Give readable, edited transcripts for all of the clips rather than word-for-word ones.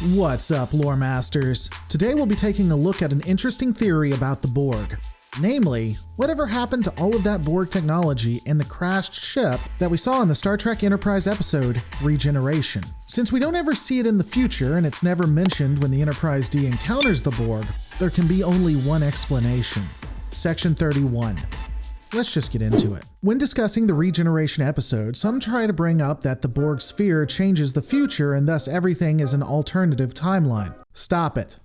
What's up, lore masters? Today we'll be taking a look at an interesting theory about the Borg. Namely, whatever happened to all of that Borg technology and the crashed ship that we saw in the Star Trek Enterprise episode, Regeneration? Since we don't ever see it in the future and it's never mentioned when the Enterprise D encounters the Borg, there can be only one explanation. Section 31. Let's just get into it. When discussing the Regeneration episode, some try to bring up that the Borg sphere changes the future and thus everything is an alternative timeline. Stop it.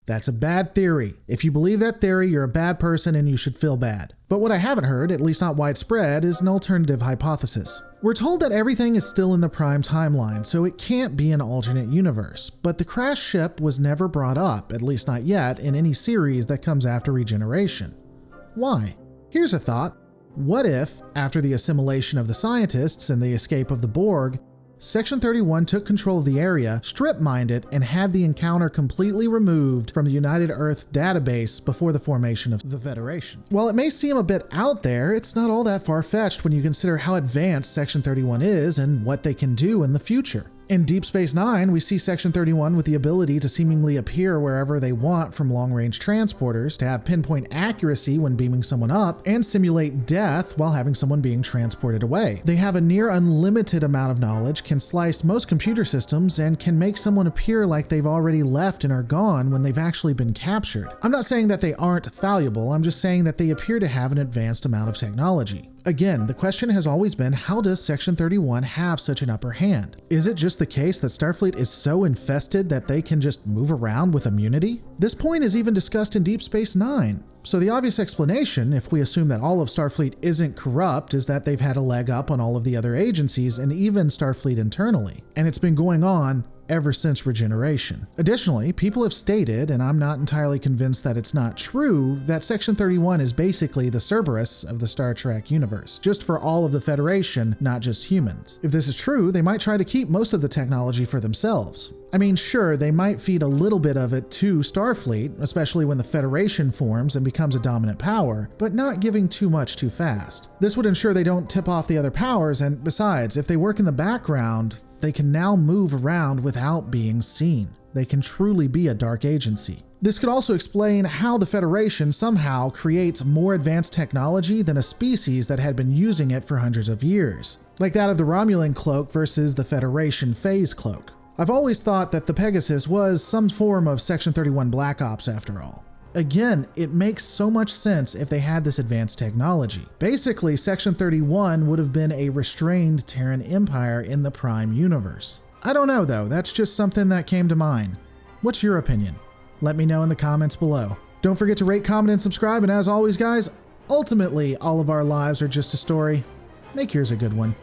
That's a bad theory. If you believe that theory, you're a bad person and you should feel bad. But what I haven't heard, at least not widespread, is an alternative hypothesis. We're told that everything is still in the prime timeline, so it can't be an alternate universe. But the crashed ship was never brought up, at least not yet, in any series that comes after Regeneration. Why? Here's a thought. What if, after the assimilation of the scientists and the escape of the Borg, Section 31 took control of the area, strip-mined it, and had the encounter completely removed from the United Earth database before the formation of the Federation? While it may seem a bit out there, it's not all that far-fetched when you consider how advanced Section 31 is and what they can do in the future. In Deep Space Nine, we see Section 31 with the ability to seemingly appear wherever they want from long-range transporters, to have pinpoint accuracy when beaming someone up, and simulate death while having someone being transported away. They have a near unlimited amount of knowledge, can slice most computer systems, and can make someone appear like they've already left and are gone when they've actually been captured. I'm not saying that they aren't valuable, I'm just saying that they appear to have an advanced amount of technology. Again, the question has always been, how does Section 31 have such an upper hand? Is it just the case that Starfleet is so infested that they can just move around with immunity? This point is even discussed in Deep Space Nine. So the obvious explanation, if we assume that all of Starfleet isn't corrupt, is that they've had a leg up on all of the other agencies and even Starfleet internally. And it's been going on ever since Regeneration. Additionally, people have stated, and I'm not entirely convinced that it's not true, that Section 31 is basically the Cerberus of the Star Trek universe, just for all of the Federation, not just humans. If this is true, they might try to keep most of the technology for themselves. I mean, sure, they might feed a little bit of it to Starfleet, especially when the Federation forms and becomes a dominant power, but not giving too much too fast. This would ensure they don't tip off the other powers, and besides, if they work in the background, they can now move around without being seen. They can truly be a dark agency. This could also explain how the Federation somehow creates more advanced technology than a species that had been using it for hundreds of years, like that of the Romulan cloak versus the Federation phase cloak. I've always thought that the Pegasus was some form of Section 31 Black Ops after all. Again, it makes so much sense if they had this advanced technology. Basically, Section 31 would have been a restrained Terran Empire in the Prime universe. I don't know though, that's just something that came to mind. What's your opinion? Let me know in the comments below. Don't forget to rate, comment, and subscribe, and as always guys, ultimately all of our lives are just a story. Make yours a good one.